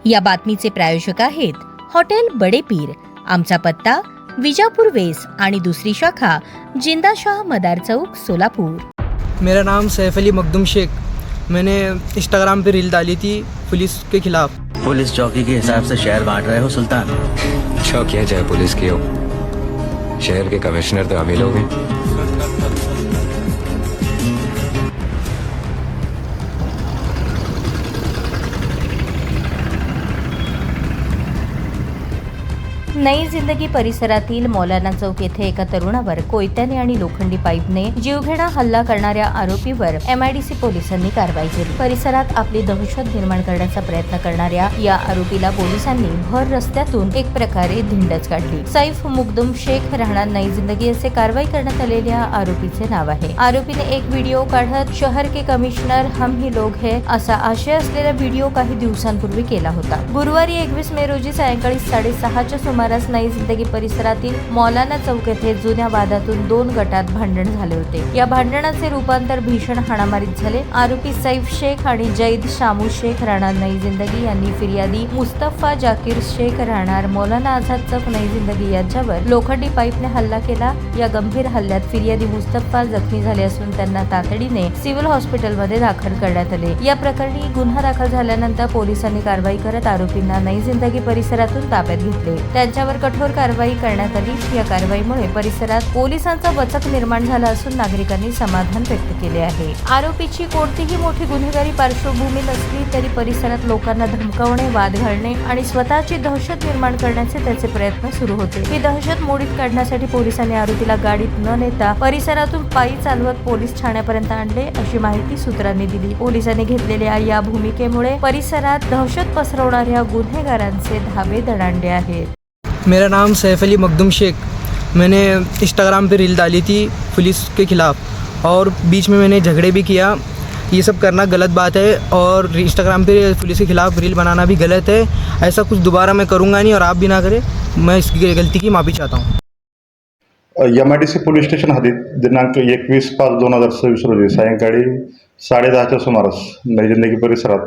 या बातमीचे प्रायोजक आहेत हॉटेल बडे पीर। आमचा पत्ता विजापूर वेस आणि दुसरी शाखा जिंदाशाह मदार चौक सोलापुर। मेरा नाम सैफ अली मखदूम शेख। मैंने इंस्टाग्राम पे रील डाली थी पुलिस के खिलाफ। पुलिस चौकी के हिसाब से शहर बांट रहे हो सुल्तान? चौकियाँ चाहे पुलिस की हो, शहर के कमिश्नर तो हम ही लोग हैं। नई जिंदगी परिसरातील मौलाना चौक येथे एका तरुणावर कोयत्याने आणि लोखंडी पाईपने जीवघेणा हल्ला करणाऱ्या आरोपीवर MIDC पोलिसांनी कारवाई केली। परिसरात आपली दहशत निर्माण करण्याचा प्रयत्न करणाऱ्या या आरोपीला पोलिसांनी भर रस्त्यातून एक प्रकारे धिंडच काढली। सैफ मुकदम शेख राहणार नई जिंदगी असे कारवाई करण्यात आलेल्या आरोपीचे नाव आहे। आरोपीने एक व्हिडिओ काढत शहर के कमिश्नर हम ही लोग है असा आशय असलेला व्हिडिओ काही दिवसांपूर्वी केला होता। गुरुवारी 21 मे रोजी सायंकाळी 6:30च्या सुमारास नई जिंदगी परिसरातील मौलाना चौक येथे जुन्या वादातून 2 गटात भांडण झाले होते। या भांडणाचे रूपांतर भीषण हाणामारीत झाले। आरोपी सैफ शेख आणि जैद शामू शेख राहणार नई जिंदगी यांनी फिर्यादी मुस्तफा जाकीर शेख राहणार मौलाना आझाद चौक नई जिंदगी यांच्यावर लोखंडी पाईपने हल्ला केला। या गंभीर हल्ल्यात फिर्यादी मुस्तफा जखमी झाले असून त्यांना तातडीने सिव्हिल हॉस्पिटलमध्ये दाखल करण्यात आले। या प्रकरणी गुन्हा दाखल झाल्यानंतर पोलिसांनी कारवाई करत आरोपींना नई जिंदगी परिसरातून ताब्यात घेतले। त्यांच्यावर कठोर कारवाई करण्यात आली। या कारवाईमुळे परिसरात पोलिसांचा वचक निर्माण झाला असून नागरिकांनी समाधान व्यक्त केले आहे। आरोपीची कोणतीही मोठी गुन्हेगारी पार्श्वभूमी नसली तरी परिसरात लोकांना धमकावणे, वाद घालणे आणि स्वतःची दहशत निर्माण करण्याचे त्याचे प्रयत्न सुरू होते। ही दहशत मोडीत काढण्यासाठी पोलिसांनी आरोपीला गाडीत न नेता परिसरातून पायी चालवत पोलीस ठाण्यापर्यंत आणले अशी माहिती सूत्रांनी दिली। पोलिसांनी घेतलेल्या या भूमिकेमुळे परिसरात दहशत पसरवणाऱ्या गुन्हेगारांचे धाबे दणाणले आहेत। मेरा नाम सैफ अली मखदूम शेख। मैंने इंस्टाग्राम पे रील डाली थी पुलिस के खिलाफ और बीच में मैंने झगड़े भी किया। ये सब करना गलत बात है और इंस्टाग्राम पे पुलिस के खिलाफ रील बनाना भी गलत है। ऐसा कुछ दोबारा मैं करूँगा नहीं और आप भी ना करें। मैं इसकी गलती की माफ़ी चाहता हूँ। MIDC पोलीस स्टेशन हद्दीत दिनांक 21/5/2026 रोजी सायंकाळी 10:30च्या सुमारास नई जिंदगी परिसरात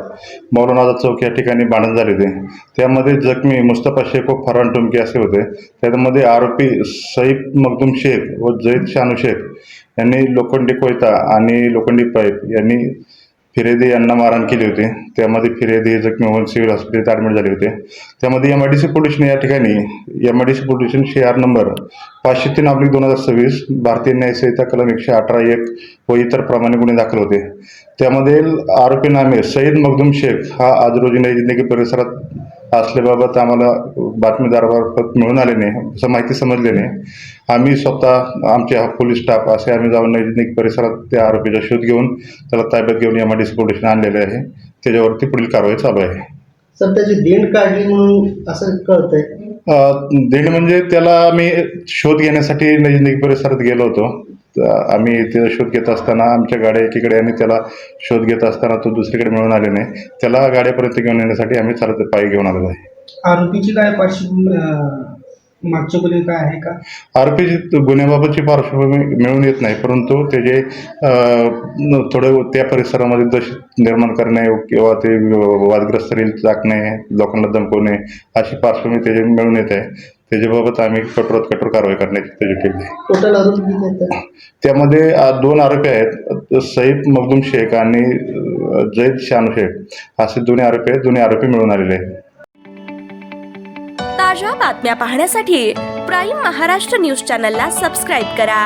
मौलाना आझाद चौक या ठिकाणी भांडण झाले होते। त्यामध्ये जखमी मुस्तफा शेख व फरहान टुमके असे होते। त्यामध्ये आरोपी सैफ मखदूम शेख व जैद शानू शेख यांनी लोखंडी कोयता आणि लोखंडी पाईप यांनी फिर्यादी यांना मारहाण केली होती। त्यामध्ये फिर्यादी जखमी होऊन सिव्हिल हॉस्पिटल ॲडमिट झाले होते। त्यामध्ये MIDC पोलिसने या ठिकाणी MIDC police station CR number 503/2026 भारतीय न्याय संहिता कलम 118(1) व इतर प्रमाणे गुन्हे दाखल होते। त्यामध्ये आरोपी नामे सईद मखदूम शेख हा आज रोजी नई जिंदगी परिसरात असल्याबाबत आम्हाला बातमीदारामार्फत मिळून आल्याने असं माहिती समजल्याने आम्ही स्वतः आमचे पोलीस स्टाफ असे आम्ही जाऊन नई जिंदगी परिसरात त्या आरोपीचा शोध घेऊन त्याला ताब्यात घेऊन MIDC पोलिसांनी आणलेले आहे। त्याच्यावरती पुढील कारवाई चालू आहे। सर त्याची देण काढली म्हणून असं कळतंय? देण म्हणजे त्याला आम्ही शोध घेण्यासाठी नई जिंदगी परिसरात गेलो होतो। आम्ही त्याचा शोध घेत असताना आमच्या गाड्या एकीकडे आणि त्याला शोध घेत असताना तो दुसरीकडे मिळून आल्याने त्याला गाड्यापर्यंत घेऊन येण्यासाठी आम्ही चालत पायी घेऊन आलेलो आहे। आरोपीची काय पार्श्वभूमी मागच्या गुन्हे काय आहे का? आरोपीची गुन्ह्याबाबतची पार्श्वभूमी मिळून येत नाही, परंतु त्याचे थोडं त्या परिसरामध्ये दहशत निर्माण करणे किंवा ते वादग्रस्त रील टाकणे, लोकांना धमकवणे अशी पार्श्वभूमी त्याचे मिळून येत आहे। त्याच्याबाबत आम्ही कठोरात कठोर कारवाई करण्याची त्याची ठेवली आहे। टोटल आरोपी किती आहेत? त्यामध्ये 2 आरोपी आहेत, सैफ मखदूम शेख आणि जैद शानू शेख असे दोन्ही आरोपी आहेत। दोन्ही आरोपी मिळून आलेले आहेत। ताज्या बातम्या पाहण्यासाठी प्राईम महाराष्ट्र न्यूज चॅनलला सबस्क्राईब करा।